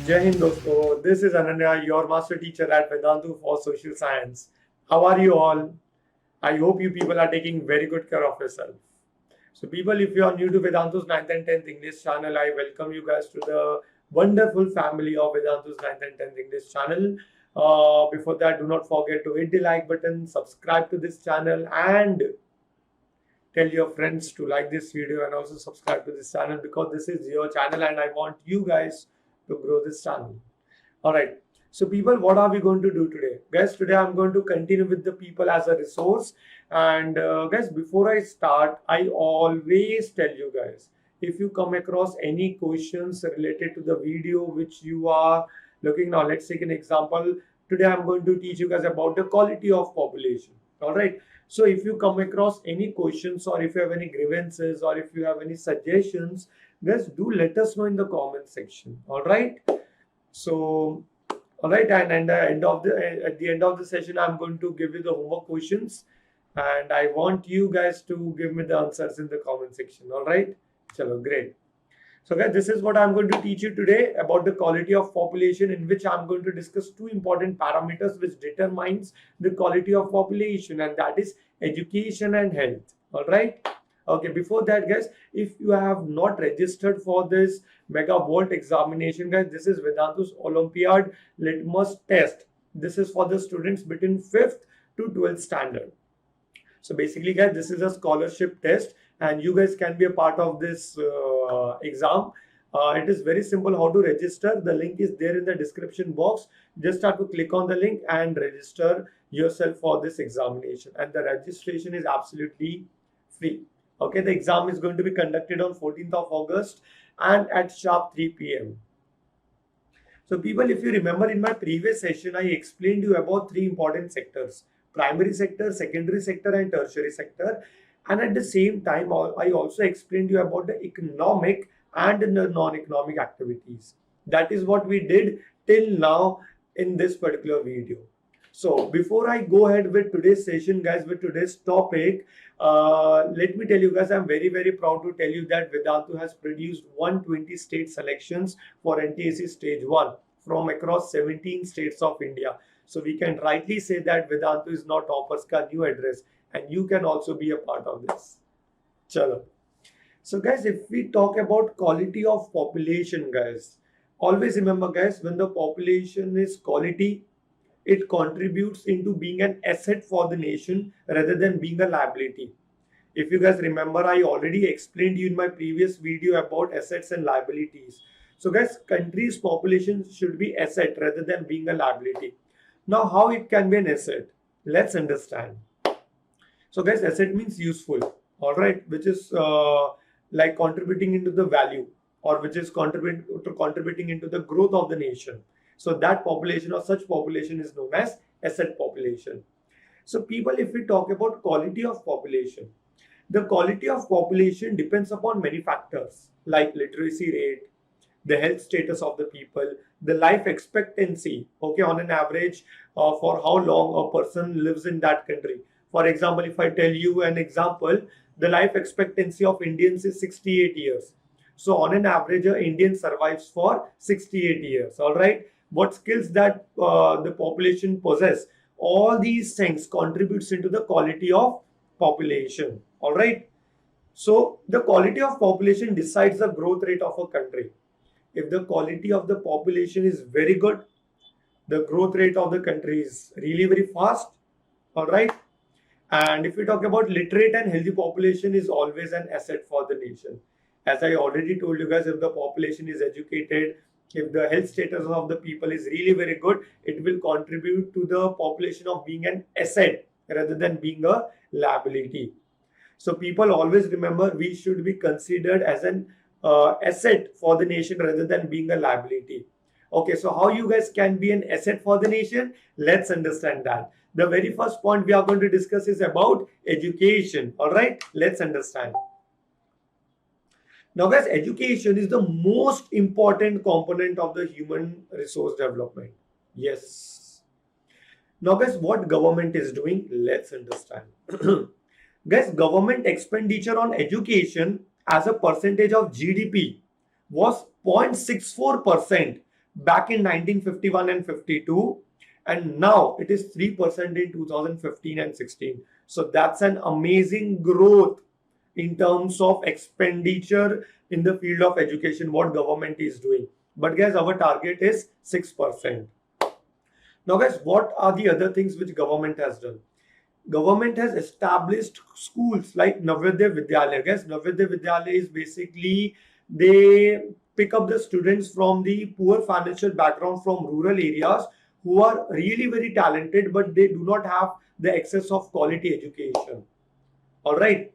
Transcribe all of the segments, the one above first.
Jai Hind dosto. This is Ananya, your master teacher at Vedantu for Social Science. How are you all? I hope you people are taking very good care of yourself. So people, if you are new to Vedantu's 9th and 10th English channel, I welcome you guys to the wonderful family of Vedantu's 9th and 10th English channel. Before that, do not forget to hit the like button, subscribe to this channel, and tell your friends to like this video and also subscribe to this channel, because this is your channel and I want you guys to grow this channel. All right. So people, what are we going to do today? Guys, today I'm going to continue with the people as a resource. And guys, before I start, I always tell you guys, if you come across any questions related to the video which you are looking now, let's take an example. Today I'm going to teach you guys about the quality of population. All right. So if you come across any questions, or if you have any grievances, or if you have any suggestions, guys, do let us know in the comment section. All right. So, all right, and at the end of the session, I'm going to give you the homework questions, and I want you guys to give me the answers in the comment section. All right. Chalo, great. So guys, this is what I'm going to teach you today about the quality of population, in which I'm going to discuss two important parameters which determines the quality of population, and that is education and health. All right. Okay, before that, guys, if you have not registered for this Mega Vault examination, guys, this is Vedantu's Olympiad Litmus Test. This is for the students between 5th to 12th standard. So basically, guys, this is a scholarship test, and you guys can be a part of this exam. It is very simple how to register. The link is there in the description box. Just have to click on the link and register yourself for this examination. And the registration is absolutely free. Okay, the exam is going to be conducted on 14th of August and at sharp 3 p.m. So people, if you remember in my previous session, I explained you about three important sectors: primary sector, secondary sector, and tertiary sector. And at the same time, I also explained you about the economic and the non-economic activities. That is what we did till now in this particular video. So before I go ahead with today's session, guys, with today's topic, let me tell you guys, I'm very, very proud to tell you that Vedantu has produced 120 state selections for NTSE Stage 1 from across 17 states of India. So we can rightly say that Vedantu is not toppers ka new address, and you can also be a part of this. Chalo. So guys, if we talk about quality of population, guys, always remember, guys, when the population is quality, it contributes into being an asset for the nation rather than being a liability. If you guys remember, I already explained you in my previous video about assets and liabilities. So guys, country's population should be asset rather than being a liability. Now, how it can be an asset? Let's understand. So guys, asset means useful, all right, which is like contributing into the value, or which is contributing into the growth of the nation. So that population or such population is known as asset population. So people, if we talk about quality of population, the quality of population depends upon many factors like literacy rate, the health status of the people, the life expectancy, okay, on an average for how long a person lives in that country. For example, if I tell you an example, the life expectancy of Indians is 68 years. So on an average, an Indian survives for 68 years, all right. What skills that the population possess, all these things contributes into the quality of population, all right. So the quality of population decides the growth rate of a country. If the quality of the population is very good, the growth rate of the country is really very fast, all right. And if we talk about literate and healthy population, is always an asset for the nation. As I already told you guys, if the population is educated, if the health status of the people is really very good, it will contribute to the population of being an asset rather than being a liability. So people, always remember, we should be considered as an asset for the nation rather than being a liability. Okay, so how you guys can be an asset for the nation? Let's understand that. The very first point we are going to discuss is about education. All right, let's understand. Now guys, education is the most important component of the human resource development. Yes. Now guys, what government is doing? Let's understand. Guys, government expenditure on education as a percentage of GDP was 0.64% back in 1951 and 52, and now it is 3% in 2015 and 16. So that's an amazing growth in terms of expenditure in the field of education, what government is doing. But guys, our target is 6%. Now guys, what are the other things which government has done? Government has established schools like Navodaya Vidyalaya. Guys, Navodaya Vidyalaya is basically, they pick up the students from the poor financial background from rural areas who are really very talented, but they do not have the access of quality education. All right.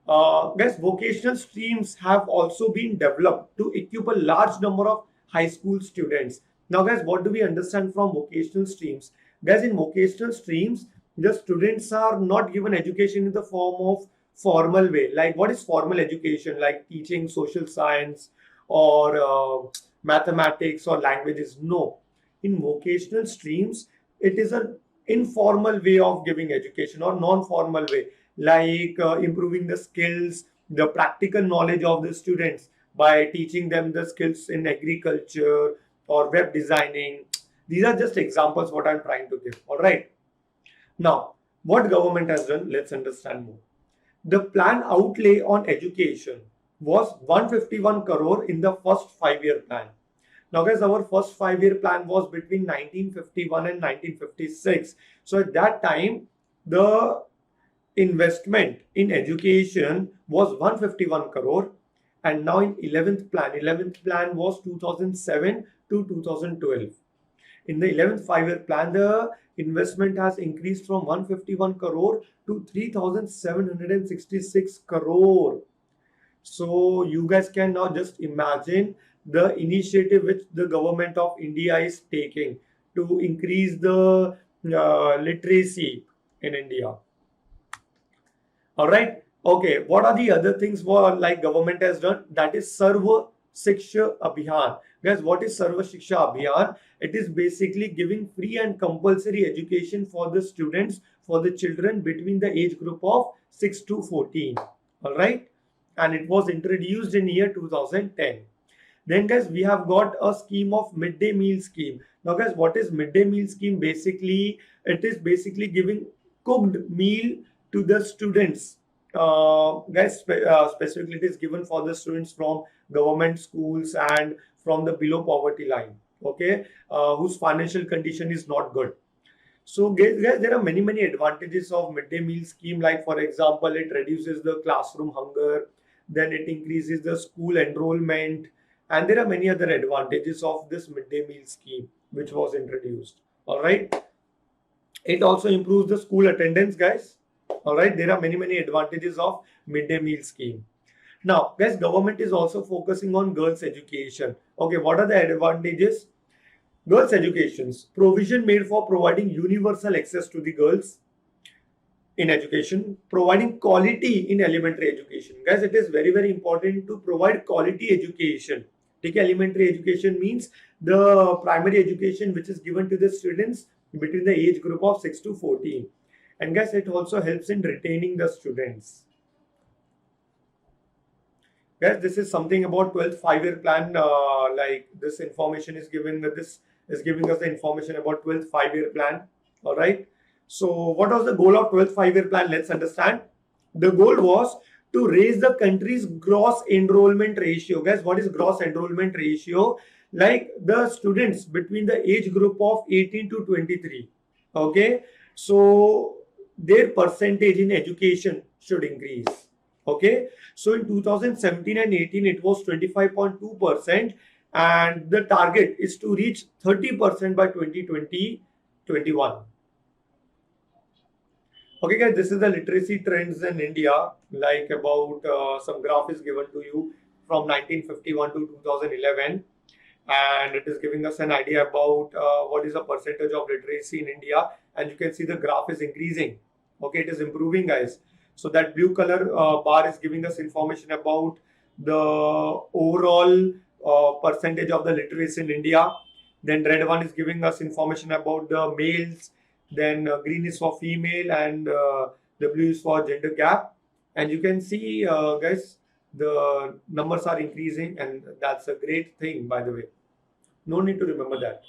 Guys, vocational streams have also been developed to equip a large number of high school students. Now guys, what do we understand from vocational streams? Guys, in vocational streams, the students are not given education in the form of formal way. Like, what is formal education? Like teaching social science or mathematics or languages? No. In vocational streams, it is an informal way of giving education or non-formal way, like improving the skills, the practical knowledge of the students by teaching them the skills in agriculture or web designing. These are just examples what I'm trying to give. All right. Now, what government has done, let's understand more. The planned outlay on education was 151 crore in the first 5-year plan. Now guys, our first 5-year plan was between 1951 and 1956. So at that time, the investment in education was 151 crore. And now in 11th plan was 2007 to 2012. In the 11th 5-year plan, the investment has increased from 151 crore to 3,766 crore. So you guys can now just imagine the initiative which the government of India is taking to increase the literacy in India. All right. Okay. What are the other things like government has done? That is Sarva Shiksha Abhiyan. Guys, what is Sarva Shiksha Abhiyan? It is basically giving free and compulsory education for the students, for the children between the age group of 6 to 14. All right. And it was introduced in year 2010. Then guys, we have got a scheme of midday meal scheme. Now guys, what is midday meal scheme? Basically, it is basically giving cooked meal to the students. Specifically it is given for the students from government schools and from the below poverty line, okay, whose financial condition is not good. So guys, there are many advantages of midday meal scheme. Like for example, it reduces the classroom hunger, then it increases the school enrollment, and there are many other advantages of this midday meal scheme which was introduced. All right. It also improves the school attendance, guys. All right. There are many advantages of midday meal scheme. Now, guys, government is also focusing on girls' education. Okay, what are the advantages? Girls' educations. Provision made for providing universal access to the girls in education. Providing quality in elementary education. Guys, it is very important to provide quality education. Take elementary education means the primary education which is given to the students between the age group of 6 to 14. And guys, it also helps in retaining the students. Guys, this is something about 12th 5-year plan. Like this information is given. This is giving us the information about 12th 5-year plan. All right. So what was the goal of 12th 5-year plan? Let's understand. The goal was to raise the country's gross enrollment ratio. Guys, what is gross enrollment ratio? Like the students between the age group of 18 to 23. Okay. So their percentage in education should increase. Okay. So in 2017 and 18, it was 25.2%. And the target is to reach 30% by 2020-21. Okay, guys, this is the literacy trends in India. Like about some graph is given to you from 1951 to 2011. And it is giving us an idea about what is the percentage of literacy in India. And you can see the graph is increasing. Okay, it is improving, guys. So that blue color bar is giving us information about the overall percentage of the literacy in India. Then red one is giving us information about the males. Then green is for female, and the blue is for gender gap. And you can see, guys, the numbers are increasing, and that's a great thing, by the way. No need to remember that.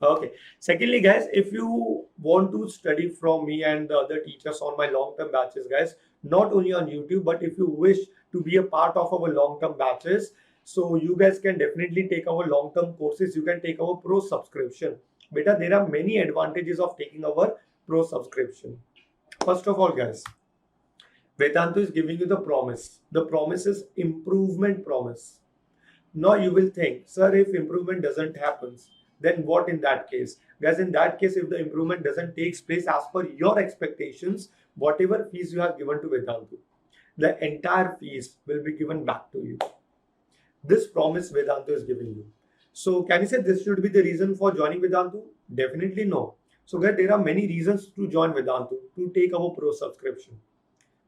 Okay. Secondly, guys, if you want to study from me and the other teachers on my long-term batches, guys, not only on YouTube, but if you wish to be a part of our long-term batches, so you guys can definitely take our long-term courses. You can take our pro subscription. Beta, there are many advantages of taking our pro subscription. First of all, guys, Vedantu is giving you the promise. The promise is improvement promise. Now you will think, sir, if improvement doesn't happen, then what in that case? Guys, in that case, if the improvement doesn't take place as per your expectations, whatever fees you have given to Vedantu, the entire fees will be given back to you. This promise Vedantu is giving you. So can you say this should be the reason for joining Vedantu? Definitely no. So guys, there are many reasons to join Vedantu, to take our pro subscription.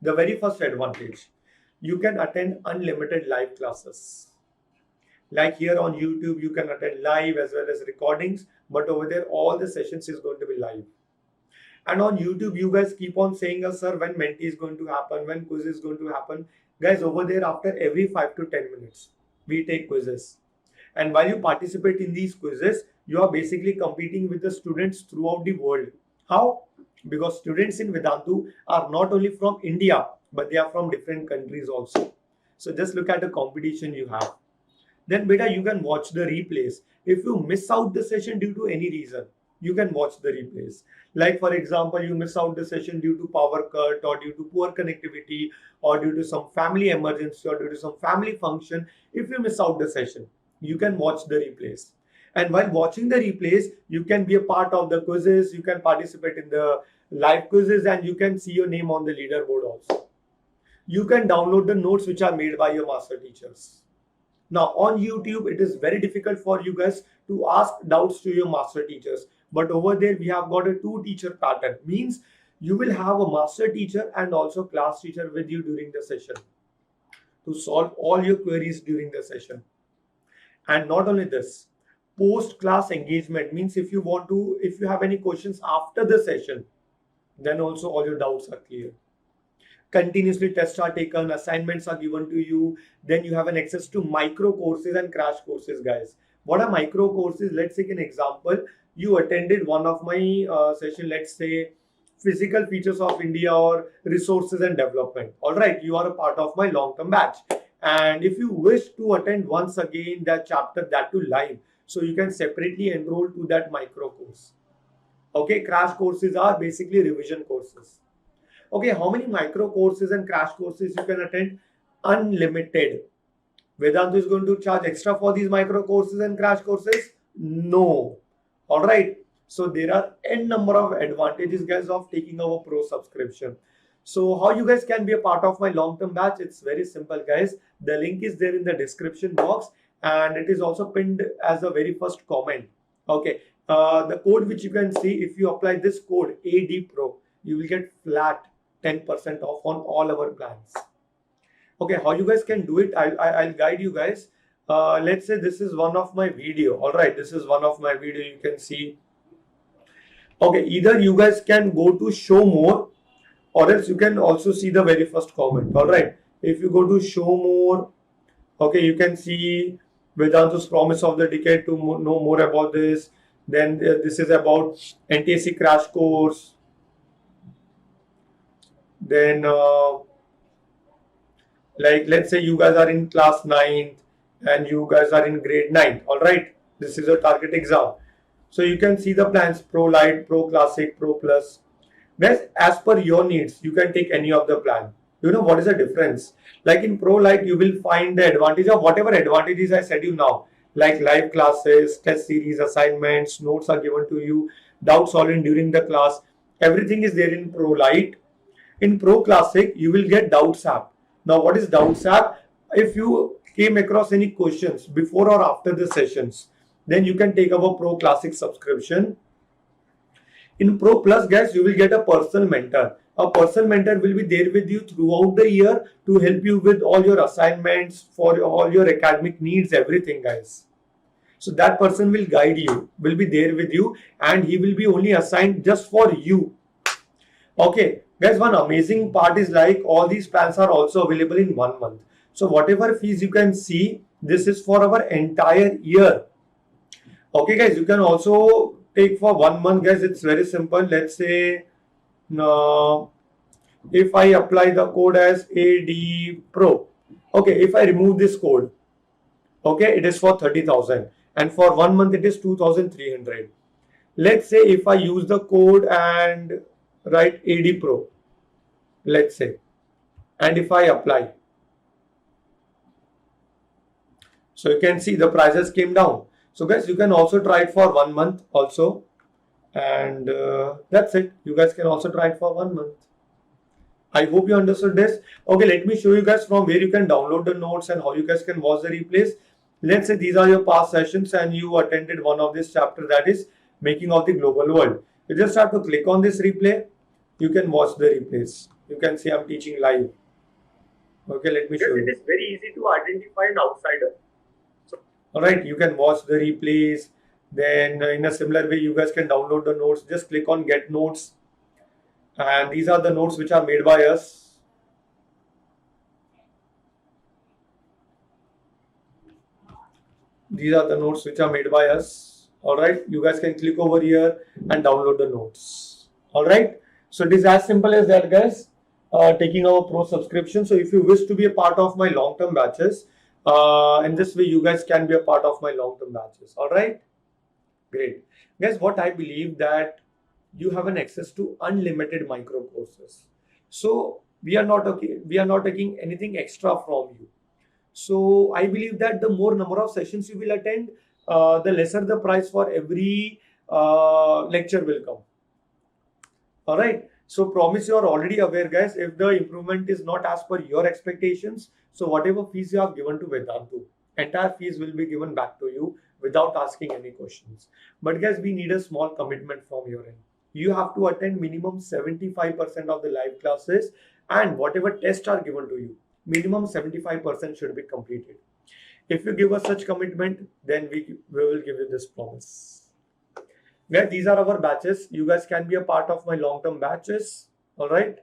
The very first advantage, you can attend unlimited live classes. Like here on YouTube, you can attend live as well as recordings, but over there, all the sessions is going to be live. And on YouTube, you guys keep on saying, sir, when Menti is going to happen, when quiz is going to happen. Guys, over there, after every 5 to 10 minutes, we take quizzes. And while you participate in these quizzes, you are basically competing with the students throughout the world. How? Because students in Vedantu are not only from India, but they are from different countries also. So just look at the competition you have. Then beta, you can watch the replays. If you miss out the session due to any reason, you can watch the replays. Like for example, you miss out the session due to power cut or due to poor connectivity or due to some family emergency or due to some family function. If you miss out the session, you can watch the replays. And while watching the replays, you can be a part of the quizzes, you can participate in the live quizzes, and you can see your name on the leaderboard also. You can download the notes which are made by your master teachers. Now on YouTube, it is very difficult for you guys to ask doubts to your master teachers. But over there, we have got a 2-teacher pattern. Means you will have a master teacher and also class teacher with you during the session to solve all your queries during the session. And not only this, post-class engagement means if you have any questions after the session, then also all your doubts are clear. Continuously tests are taken, assignments are given to you. Then you have an access to micro courses and crash courses, guys. What are micro courses? Let's take an example. You attended one of my session, let's say physical features of India or resources and development. All right, you are a part of my long-term batch. And if you wish to attend once again that chapter, that too live, so you can separately enroll to that micro course. Okay, crash courses are basically revision courses. Okay, how many micro courses and crash courses you can attend? Unlimited. Vedantu is going to charge extra for these micro courses and crash courses? No. All right. So there are n number of advantages, guys, of taking our pro subscription. So how you guys can be a part of my long-term batch? It's very simple, guys. The link is there in the description box and it is also pinned as the very first comment. Okay. The code which you can see, if you apply this code ADPRO, you will get flat 10% off on all our plans. Okay, how you guys can do it? I'll guide you guys. Let's say this is one of my video. All right, this is one of my video. You can see. Okay, either you guys can go to show more, or else you can also see the very first comment. All right, if you go to show more, okay, you can see Vedantu's promise of the decade to know more about this. Then this is about NTSC crash course. Then like let's say you guys are in class 9th and you guys are in grade 9. All right, this is a target exam. So you can see the plans: Pro Light, Pro Classic, Pro Plus. Guys, as per your needs, you can take any of the plan. You know what is the difference? Like in Pro Light, you will find the advantage of whatever advantages I said you now. Like live classes, test series, assignments, notes are given to you, doubt solving during the class. Everything is there in Pro Light. In Pro Classic, you will get Doubts app. Now, what is Doubts app? If you came across any questions before or after the sessions, then you can take our Pro Classic subscription. In Pro Plus, guys, you will get a personal mentor. A personal mentor will be there with you throughout the year to help you with all your assignments, for all your academic needs, everything, guys. So that person will guide you, will be there with you, and he will be only assigned just for you. Okay, guys, one amazing part is like all these plans are also available in 1 month. So whatever fees you can see, this is for our entire year. Okay guys, you can also take for 1 month guys. It's very simple. Let's say if I apply the code as AD Pro, okay, if I remove this code, okay, it is for 30,000 and for 1 month it is 2,300. Let's say if I use the code and write AD Pro, let's say, and if I apply, so you can see the prices came down. So guys, you can also try it for 1 month also, and that's it. You guys can also try it for 1 month. I hope you understood this. Okay, let me show you guys from where you can download the notes and how you guys can watch the replays. Let's say these are your past sessions and you attended one of this chapter, that is making of the global world. You just have to click on this replay. You can watch the replays. You can see I'm teaching live. Okay, let me show you. It is very easy to identify an outsider. So, all right, you can watch the replays. Then in a similar way, you guys can download the notes. Just click on get notes. And these are the notes which are made by us. These are the notes which are made by us. All right, you guys can click over here and download the notes. All right, so it is as simple as that, guys. Taking our pro subscription. So if you wish to be a part of my long-term batches, in this way you guys can be a part of my long-term batches. All right, great, guys. What I believe that you have an access to unlimited micro courses. So we are not taking anything extra from you. So I believe that the more number of sessions you will attend, the lesser the price for every lecture will come. All right. So promise, you are already aware, guys, if the improvement is not as per your expectations, so whatever fees you have given to Vedantu, entire fees will be given back to you without asking any questions. But guys, we need a small commitment from your end. You have to attend minimum 75% of the live classes, and whatever tests are given to you, minimum 75% should be completed. If you give us such commitment, then we will give you this promise. Guys, these are our batches. You guys can be a part of my long-term batches. All right.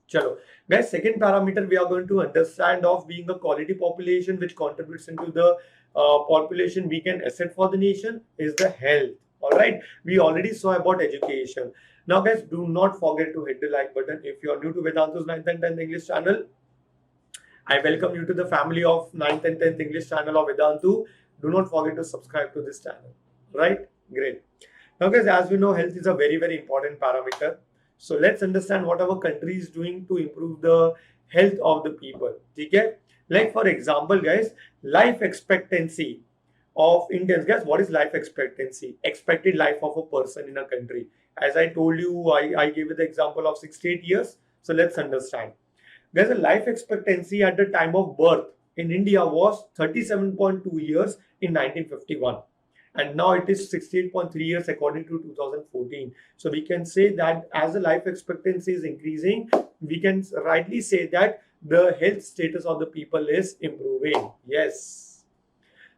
Chalo. Guys, second parameter we are going to understand of being a quality population which contributes into the population we can asset for the nation is the health. All right, we already saw about education. Now guys, do not forget to hit the like button. If you are new to Vedantu's 9th and 10th English channel, I welcome you to the family of 9th and 10th English channel of Vedantu. Do not forget to subscribe to this channel. Right, great. Now guys, as we know, health is a very, very important parameter. So let's understand what our country is doing to improve the health of the people. Okay? Like for example, guys, life expectancy of Indians. Guys, what is life expectancy? Expected life of a person in a country. As I told you, I gave you the example of 68 years. So let's understand. Guys, the life expectancy at the time of birth in India was 37.2 years in 1951. And now it is 68.3 years according to 2014. So we can say that as the life expectancy is increasing, we can rightly say that the health status of the people is improving. Yes.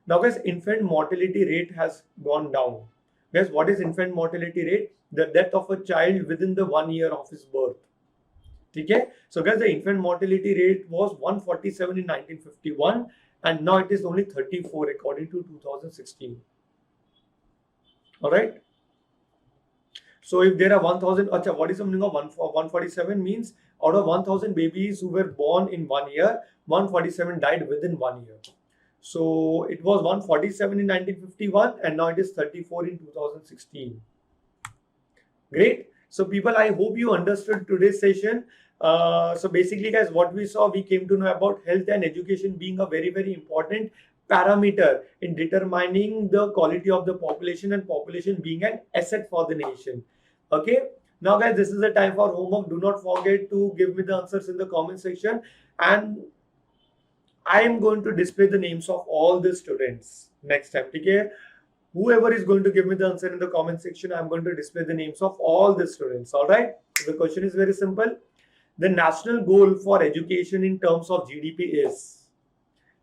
Now guys, infant mortality rate has gone down. Guys, what is infant mortality rate? The death of a child within the 1 year of his birth. Okay? So guys, the infant mortality rate was 147 in 1951 and now it is only 34 according to 2016. All right. So if there are 1000, what is the meaning of 147 means out of 1000 babies who were born in 1 year, 147 died within 1 year. So it was 147 in 1951 and now it is 34 in 2016. Great. So people, I hope you understood today's session. So basically guys, what we saw, we came to know about health and education being a very, very important parameter in determining the quality of the population and population being an asset for the nation. Okay. Now guys, this is the time for homework. Do not forget to give me the answers in the comment section, and I am going to display the names of all the students next time. Okay? Whoever is going to give me the answer in the comment section, I'm going to display the names of all the students. All right. So the question is very simple. The national goal for education in terms of GDP is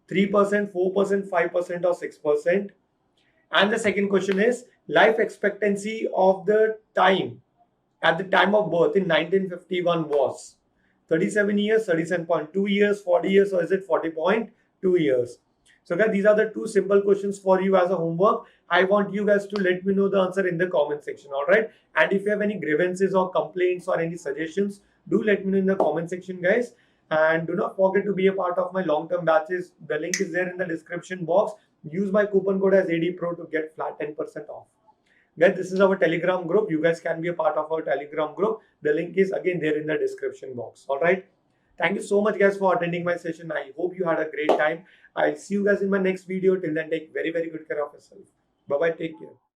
3%, 4%, 5% or 6%. And the second question is life expectancy of the time at the time of birth in 1951 was 37 years, 37.2 years, 40 years, or is it 40.2 years? So guys, these are the two simple questions for you as a homework. I want you guys to let me know the answer in the comment section, all right? And if you have any grievances or complaints or any suggestions, do let me know in the comment section, guys. And do not forget to be a part of my long-term batches. The link is there in the description box. Use my coupon code as ADPRO to get flat 10% off. Guys, this is our Telegram group. You guys can be a part of our Telegram group. The link is again there in the description box. All right. Thank you so much, guys, for attending my session. I hope you had a great time. I'll see you guys in my next video. Till then, take very, very good care of yourself. Bye-bye. Take care.